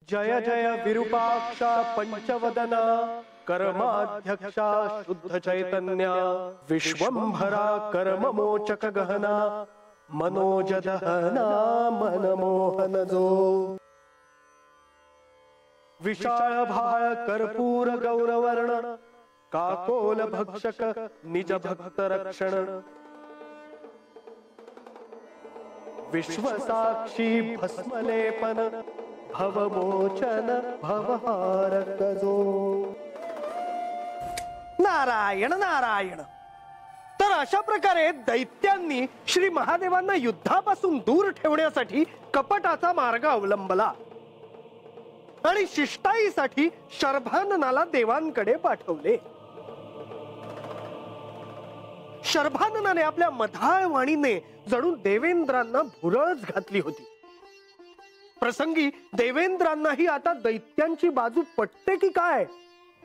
जय जय विरूपाक्षा पंचवदना कर्माध्यक्षा शुद्ध चैतन्य विश्वंभरा कर्ममोचक गहना मनोजदहना मनमोहन जो विशाल भाळ कर्पूर गौरवर्ण काकोल भक्षक निज भक्त रक्षण विश्वसाक्षी भस्मलेपन भवमोचन भवहारक जो। नारायण नारायण। तर अशा प्रकारे दैत्यांनी श्री महादेवांना युद्धापासून दूर ठेवण्यासाठी कपटाचा मार्ग अवलंबला आणि शिष्टाईसाठी शर्भाननाला देवांकडे पाठवले। शर्भाननाने आपल्या मधाळ वाणीने जणू देवेंद्रांना भुरळ घातली होती। प्रसंगी देवेंद्रांनाही आता दैत्यांची बाजू पटते की काय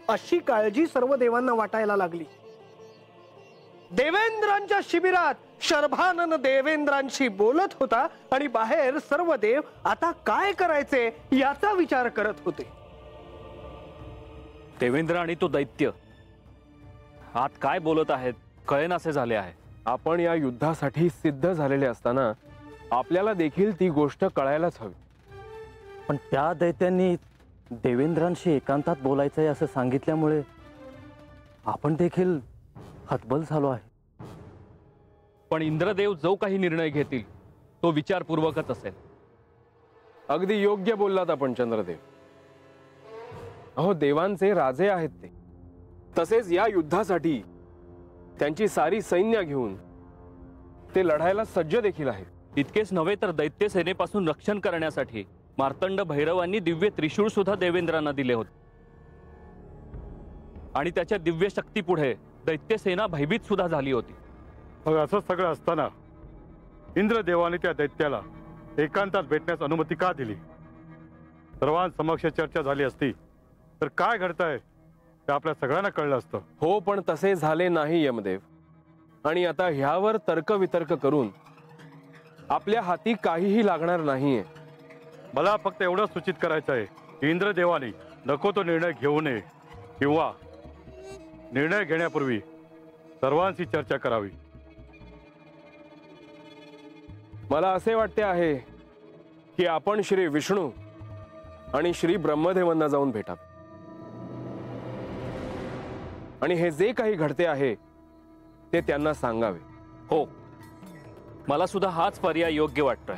अशी काळजी सर्व देवांना वाटायला लागली। देवेंद्रांच्या शिबिरात शर्भानन देवेंद्रांशी बोलत होता आणि बाहेर सर्व देव आता काय करायचे याचा विचार करत होते। देवेंद्र आणि तो दैत्य आत काय बोलत आहेत कळेनासे झाले आहे। आपण या युद्धासाठी सिद्ध झालेले असताना आपल्याला देखील ती गोष्ट कळायलाच हवी। पण त्या दैत्यांनी देवेंद्रांशी एकांतात बोलायचंय असं सांगितल्यामुळे आपण देखील हतबल झालो आहे। पण इंद्रदेव जो काही निर्णय घेतील तो विचारपूर्वकच असेल। अगदी योग्य बोललात आपण चंद्रदेव। अहो देवांचे राजे आहेत ते। तसेच या युद्धासाठी त्यांची सारी सैन्य घेऊन ते लढायला सज्ज देखील आहेत। इतकेच नव्हे तर दैत्य सेनेपासून रक्षण करण्यासाठी मार्तंड भैरवांनी दिव्य त्रिशूळ सुद्धा देवेंद्रांना दिले होते आणि त्याच्या दिव्य शक्ती पुढे दैत्य सेना भयभीत सुद्धा झाली होती। मग असं सगळं असताना इंद्रदेवाने त्या दैत्याला एकांतात भेटण्यास अनुमती का दिली? सर्वांसमक्ष चर्चा झाली असती तर काय घडतंय ते आपल्या सगळ्यांना कळलं असतं। हो पण तसे झाले नाही यमदेव। आणि आता ह्यावर तर्कवितर्क करून आपल्या हाती काहीही लागणार नाहीये। मला फक्त एवढं सूचित करायचं आहे की इंद्रदेवाने नको तो निर्णय घेऊ नये किंवा निर्णय घेण्यापूर्वी सर्वांशी चर्चा करावी। मला असे वाटते आहे की आपण श्री विष्णू आणि श्री ब्रह्मदेवांना जाऊन भेटावे आणि हे जे काही घडते आहे ते त्यांना सांगावे। हो मला सुद्धा हाच पर्याय योग्य वाटतोय।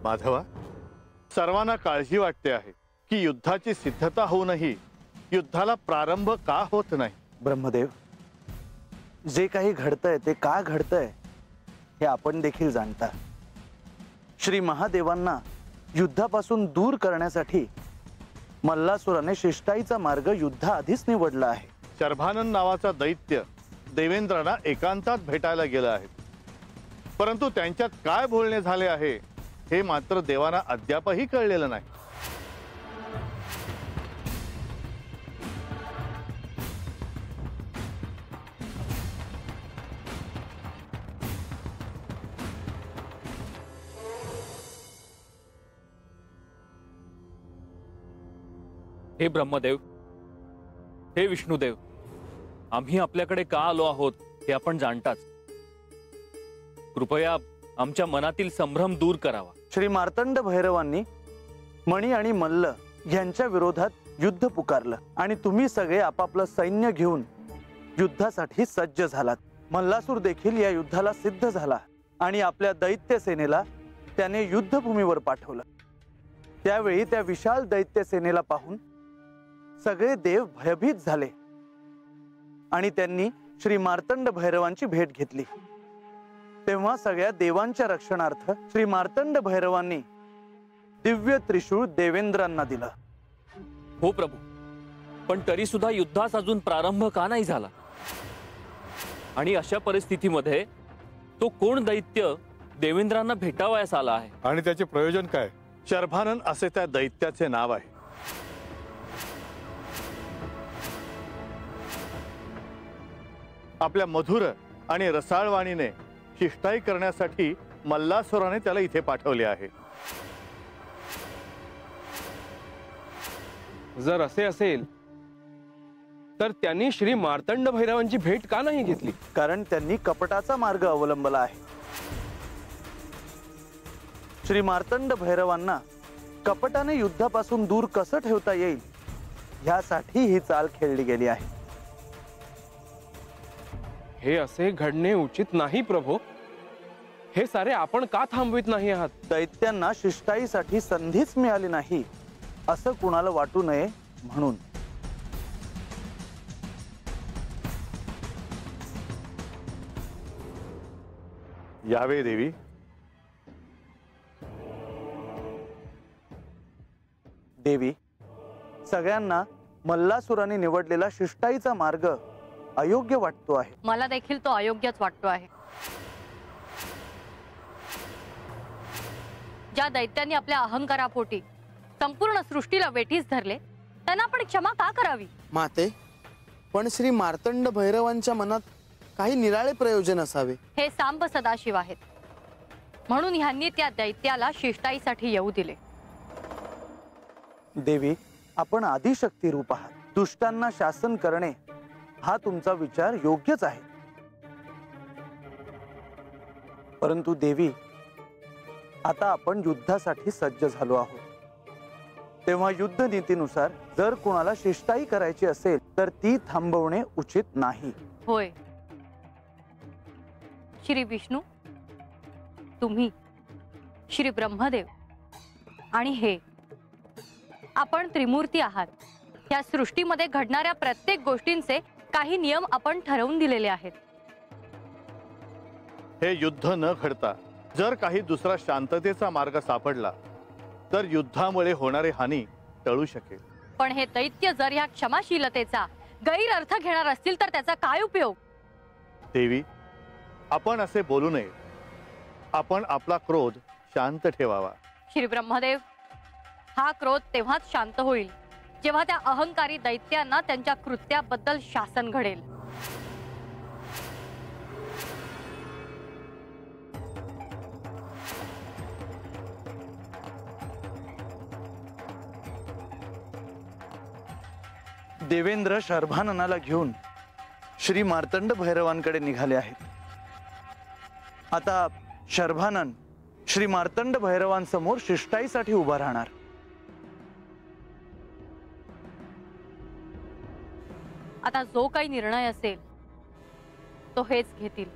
माधवा, सर्वांना काळजी वाटते आहे की युद्धाची सिद्धता होऊनही युद्धाला प्रारंभ का होत नाही। ब्रह्मदेव, जे काही घडतंय ते का घडतंय हे आपण देखील जाणता। श्री महादेवांना युद्धापासून दूर करण्यासाठी मल्लासुराने शिष्टाईचा मार्ग युद्धाआधीच निवडला आहे। शर्भानन नावाचा दैत्य देवेंद्रांना एकांतात भेटायला गेला आहे, परंतु त्यांच्यात काय बोलणे झाले आहे हे मात्र देवांना अद्यापही कळलेलं नाही। हे ब्रह्मदेव, हे विष्णुदेव, आम्ही आपल्याकडे का आलो आहोत हे आपण जाणताच। कृपया आमच्या मनातील संभ्रम दूर करावा। श्री मार्तंड भैरवांनी मणी आणि मल्ल यांच्या विरोधात युद्ध पुकारलं आणि तुम्ही सगळे आपापलं सैन्य घेऊन युद्धासाठी सज्ज झालात। मल्लासूर देखील या युद्धाला सिद्ध झाला आणि आपल्या दैत्य सेनेला त्याने युद्धभूमीवर पाठवलं। त्यावेळी त्या विशाल दैत्य सेनेला पाहून सगळे देव भयभीत झाले आणि त्यांनी श्री मार्तंड भैरवांची भेट घेतली। तेव्हा सगळ्या देवांच्या रक्षणार्थ श्री मार्तंड भैरवांनी दिव्य त्रिशूळ देवेंद्रांना दिलं। हो प्रभू, पण तरी सुद्धा युद्धास अजून प्रारंभ का नाही झाला? आणि अशा परिस्थितीमध्ये तो कोण दैत्य देवेंद्रांना भेटावयास आला आहे आणि त्याचे प्रयोजन काय? शर्भानन असे त्या दैत्याचे नाव आहे। आपल्या मधुर आणि रसाळ वाणीने शिष्टाई करण्यासाठी मल्लासुराने त्याला इथे पाठवले आहे. जर असे असेल तर त्यांनी श्री मार्तंड भैरवांची भेट का नाही घेतली? कारण त्यांनी कपटाचा मार्ग अवलंबला आहे. श्री मार्तंड भैरवांना कपटाने युद्धापासून दूर कसं ठेवता येईल यासाठी ही चाल खेळली गेली आहे. हे असे घडणे उचित नाही प्रभो. हे सारे आपण का थांबवित नाही आहात? दैत्यांना शिष्टाईसाठी संधीच मिळाली नाही असं कुणाला वाटू नये म्हणून. यावे देवी. देवी, सगळ्यांना मल्लासुराने निवडलेला शिष्टाईचा मार्ग अयोग्य वाटतो आहे. मला देखील तो अयोग्यच वाटतो आहे. ज्या दैत्यांनी आपल्या अहंकारापोटी संपूर्ण सृष्टीला वेठीस धरले त्यांना आपण क्षमा का करावी? माते, पण श्री मार्तंड भैरवांच्या मनात काही निराळे प्रयोजन असावे. हे सांब सदाशिव आहेत म्हणून ह्यांनी त्या दैत्याला शिष्टाईसाठी येऊ दिले. देवी, आपण आदिशक्ती रूप आहात. दुष्टांना शासन करणे हा तुमचा विचार योग्यच आहे. परंतु देवी, आता आपण युद्धासाठी सज्ज झालो आहोत. तेव्हा युद्ध नीतीनुसार जर कोणाला शिष्टाई करायची असेल तर ती थांबवणे उचित नाही. होय. श्री विष्णू, तुम्ही, श्री ब्रह्मदेव आणि हे आपण त्रिमूर्ती आहात. या सृष्टीमध्ये घडणाऱ्या प्रत्येक गोष्टींचे काही नियम आपण ठरवून दिलेले आहेत. हे युद्ध न घडता जर काही दुसरा शांततेचा मार्ग सापडला तर युद्धामुळे होणारी हानी टळू शकेल. पण हे दैत्य जर या क्षमाशीलतेचा गैरअर्थ घेणार असतील तर त्याचा काय उपयोग? देवी, आपण असे बोलू नये. आपण आपला क्रोध शांत ठेवावा. श्री ब्रह्मदेव, हा क्रोध तेव्हाच शांत होईल जेव्हा त्या अहंकारी दैत्यांना त्यांच्या कृत्याबद्दल शासन घडेल. देवेंद्र शर्भाननाला घेऊन श्री मार्तंड भैरवांकडे निघाले आहेत. आता शर्भानन श्री मार्तंड भैरवांसमोर शिष्टाईसाठी उभा राहणार. आता जो काही निर्णय असेल तो हेच घेतील.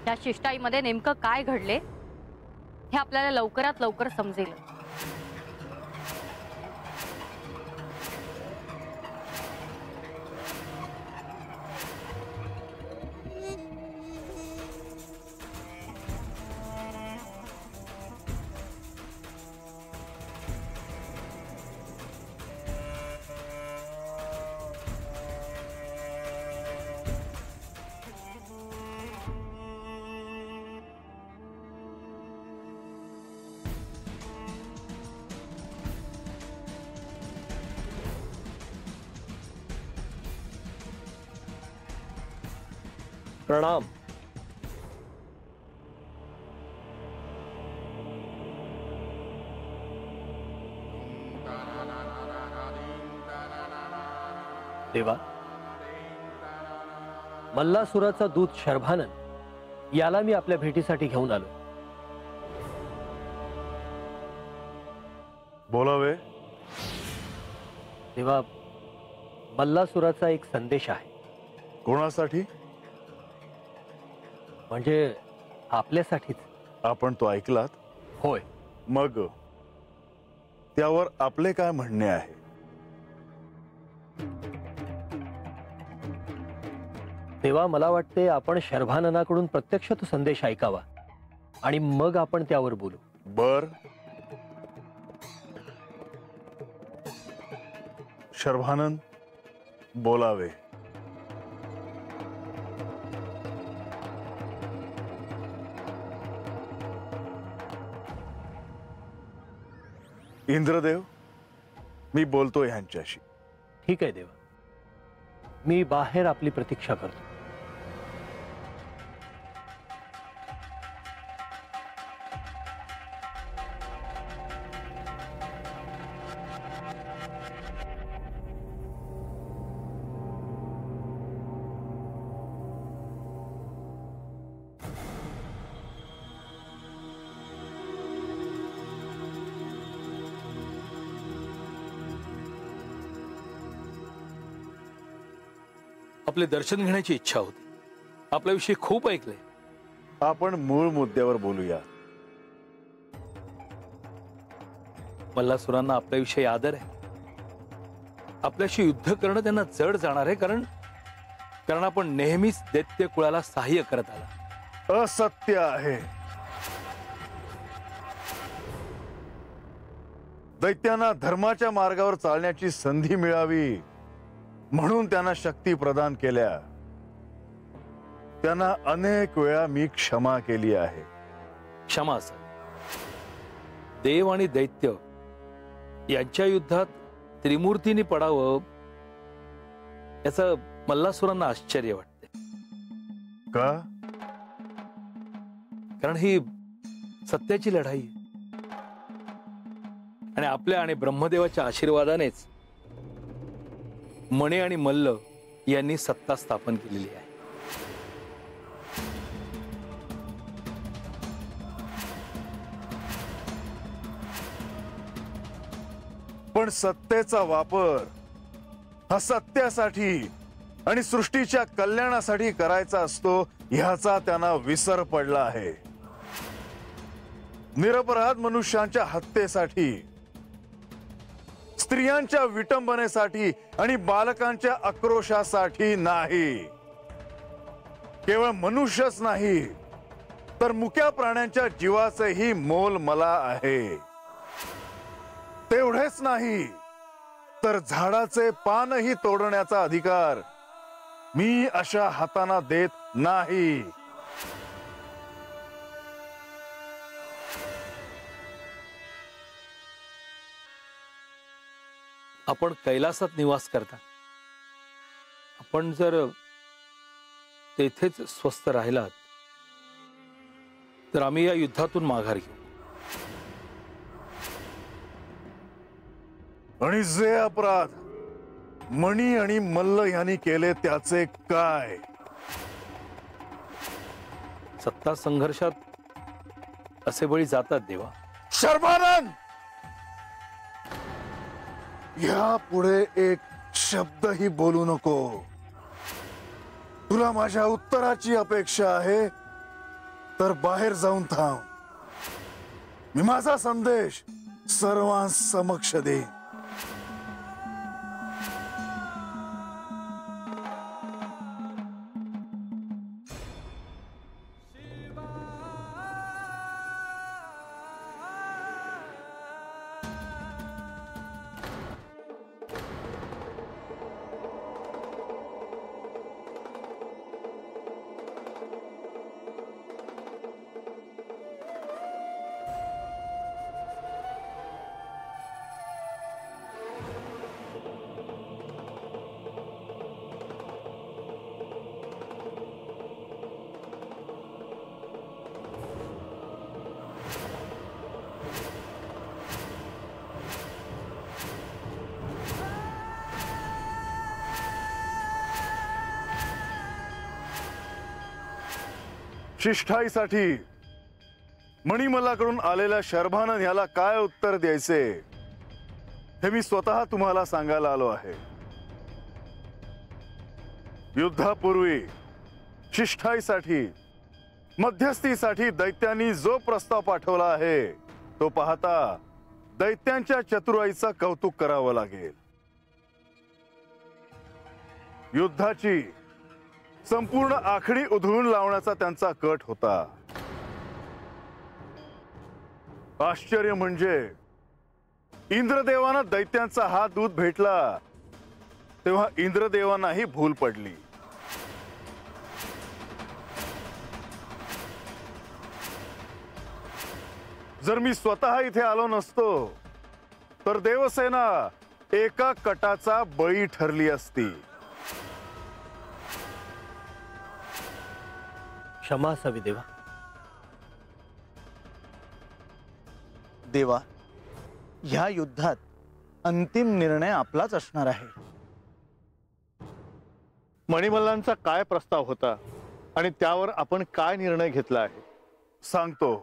या शिष्टाईमध्ये नेमकं काय घडले हे आपल्याला लवकरात लवकर समजेल. प्रणाम. देवा, मल्लासुराचा दूत शर्भानन याला मी आपल्या भेटीसाठी घेऊन आलो. बोलावे. देवा, मल्लासुराचा एक संदेश आहे. कोणासाठी? म्हणजे आपल्यासाठीच. आपण तो ऐकलात? होय. मग त्यावर आपले काय म्हणणे आहे? तेव्हा मला वाटते आपण शर्भाननाकडून प्रत्यक्ष तो संदेश ऐकावा आणि मग आपण त्यावर बोलू. बर. शर्भानन, बोलावे. इंद्रदेव, मी बोलतो ह्यांच्याशी. ठीक आहे देवा, मी बाहेर आपली प्रतीक्षा करतो. आपले दर्शन घेण्याची इच्छा होती. आपल्याविषयी खूप ऐकले. आपण मूळ मुद्द्यावर बोलूया. मल्लासुरांना आपल्याविषयी आदर आहे. आपल्याशी युद्ध करणं त्यांना जड जाणार आहे, कारण आपण नेहमीच दैत्य कुळाला सहाय्य करत आला. असत्य आहे. दैत्यांना धर्माच्या मार्गावर चालण्याची संधी मिळावी म्हणून त्यांना शक्ती प्रदान केल्या. त्यांना अनेक वेळा मी क्षमा केली आहे. क्षमा असा देव आणि दैत्य यांच्या युद्धात त्रिमूर्तींनी पडावं याचं मल्लासुरांना आश्चर्य वाटते. का? कारण ही सत्याची लढाई आहे आणि आपल्या आणि ब्रह्मदेवाच्या आशीर्वादानेच मणी आणि मल्ल यांनी सत्ता स्थापन केलेली आहे. पण सत्तेचा वापर हा सत्यासाठी आणि सृष्टीच्या कल्याणासाठी करायचा असतो ह्याचा त्यांना विसर पडला आहे. निरपराध मनुष्यांच्या हत्येसाठी, स्त्रियांच्या विटंबनेसाठी आणि बालकांच्या आक्रोशासाठी नाही. केवळ मनुष्यच नाही तर मुक्या प्राण्यांच्या जीवाचेही मोल मला आहे. तेवढेच नाही तर झाडाचे पानही तोडण्याचा अधिकार मी अशा हातांना देत नाही. आपण कैलासात निवास करता. आपण जर तेथेच स्वस्थ राहिलात तर आम्ही या युद्धातून माघार घेऊ. आणि जे अपराध मणी आणि मल्ल यांनी केले त्याचे काय? सत्ता संघर्षात असे बळी जातात देवा. शर्मानंद, या पुढे एक शब्दही बोलू नको. तुला माझ्या उत्तराची अपेक्षा आहे तर बाहेर जाऊन थांब. मी माझा संदेश सर्वांसमक्ष देईन. शिष्ठाईसाठी मणिमल्लाकडून आलेल्या शर्भानन याला काय उत्तर द्यायचे हे मी स्वतः तुम्हाला सांगायला आलो आहे. युद्धापूर्वी शिष्ठाईसाठी मध्यस्थीसाठी दैत्यांनी जो प्रस्ताव पाठवला आहे तो पाहता दैत्यांच्या चतुराईचं कौतुक करावं लागेल. युद्धाची संपूर्ण आखणी उधळून लावण्याचा त्यांचा कट होता. आश्चर्य म्हणजे इंद्रदेवांना दैत्यांचा हा दूत भेटला तेव्हा इंद्रदेवांनाही भूल पडली. जर मी स्वतः इथे आलो नसतो तर देवसेना एका कटाचा बळी ठरली असती. क्षमा असावी देवा. देवा, ह्या युद्धात अंतिम निर्णय आपलाच असणार आहे. मणिमल्लांचा काय प्रस्ताव होता आणि त्यावर आपण काय निर्णय घेतला आहे? सांगतो.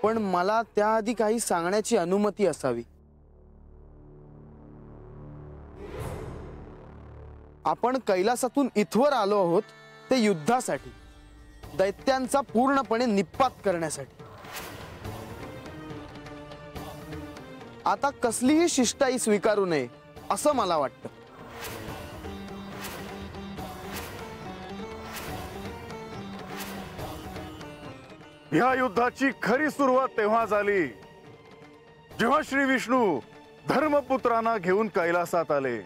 पण मला त्याआधी काही सांगण्याची अनुमती असावी. आपण कैलासातून इथवर आलो आहोत ते युद्धासाठी, दैत्यांचा पूर्णपणे निपात करण्यासाठी. आता कसलीही शिष्टाई स्वीकारू नये असं मला वाटतं. या युद्धाची खरी सुरुवात तेव्हा झाली जेव्हा श्री विष्णू धर्मपुत्रांना घेऊन कैलासात आले.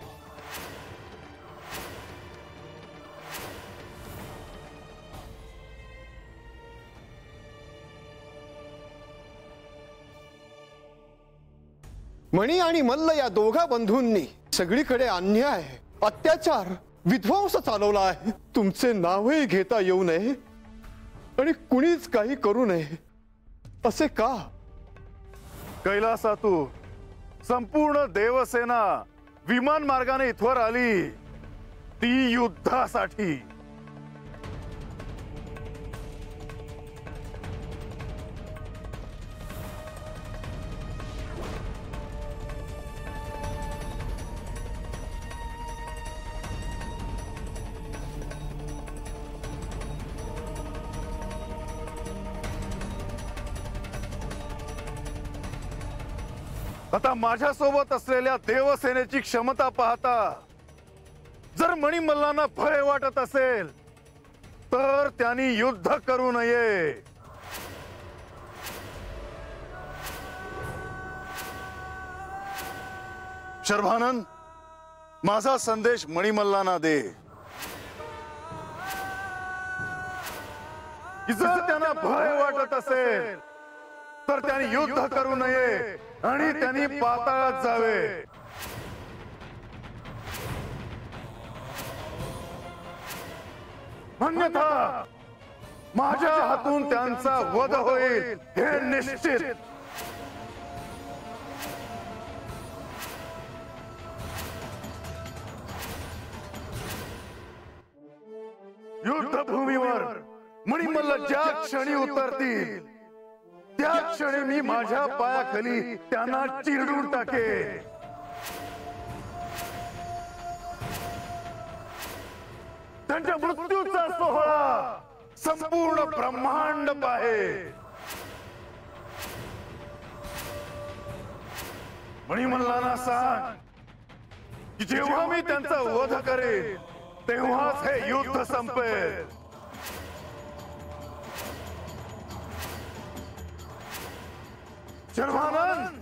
मणी आणि मल्ल या दोघा बंधूंनी सगळीकडे अन्याय, अत्याचार, विध्वंस चालवला आहे. तुमचे नावही घेता येऊ नये आणि कुणीच काही करू नये असे का? कैलासातून संपूर्ण देवसेना विमान मार्गाने इथवर आली, ती युद्धासाठी. आता माझ्या सोबत असलेल्या देवसेनेची क्षमता पाहता जर मणिमल्लांना भय वाटत असेल तर त्यांनी युद्ध करू नये. शर्भानन, माझा संदेश मणिमल्लांना दे की जर त्यांना भय वाटत असेल तर त्यांनी युद्ध करू नये आणि त्यांनी पाताळात जावे. अन्यथा माझ्या हातून त्यांचा वध होईल हे निश्चित. युद्धभूमीवर मणिमल्ल ज्या क्षणी उतरतील त्या क्षणी मी माझ्या पायाखाली त्यांना चिरडून टाके. त्यांच्या मृत्यूचा सोहळा संपूर्ण ब्रह्मांड पाहे. मणिमल्लांना सांग की जेव्हा मी त्यांचा वध करेन तेव्हाच हे युद्ध संपेल. शर्भानन,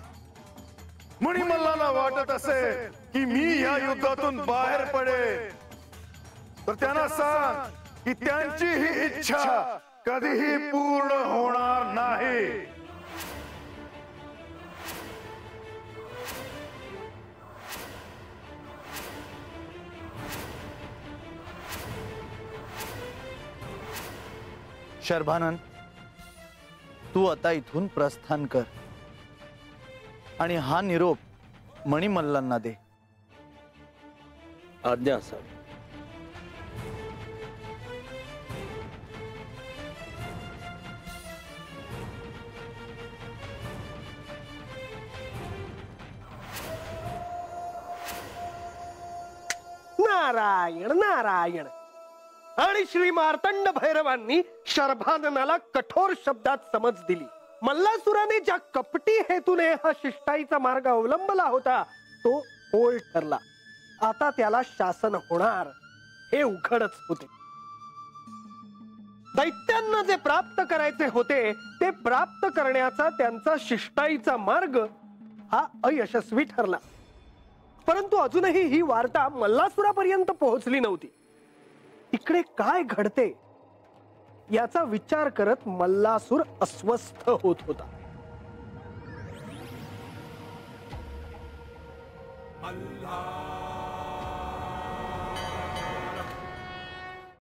मणिमल्लांना वाटत असेल की मी या युद्धातून बाहेर पडेल तर त्यांना सांग की त्यांची ही इच्छा कधीही पूर्ण होणार नाही. शर्भानन, तू आता इथून प्रस्थान कर आणि हा निरोप मणिमल्लांना दे. आज्ञा असावी. नारायण नारायण. आणि श्री मार्तंड भैरवांनी शर्भाननाला कठोर शब्दात समज दिली. मल्लासुराने ज्या कपटी हेतूने हा शिष्टाईचा मार्ग अवलंबला होता तो फोल ठरला. आता त्याला शासन होणार हे उघडच होते. दैत्यांना जे प्राप्त करायचे होते ते प्राप्त करण्याचा त्यांचा शिष्टाईचा मार्ग हा अयशस्वी ठरला. परंतु अजूनही ही वार्ता मल्लासुरापर्यंत पोहोचली नव्हती. इकडे काय घडते याचा विचार करत मल्लासूर अस्वस्थ होत होता. अल्लाह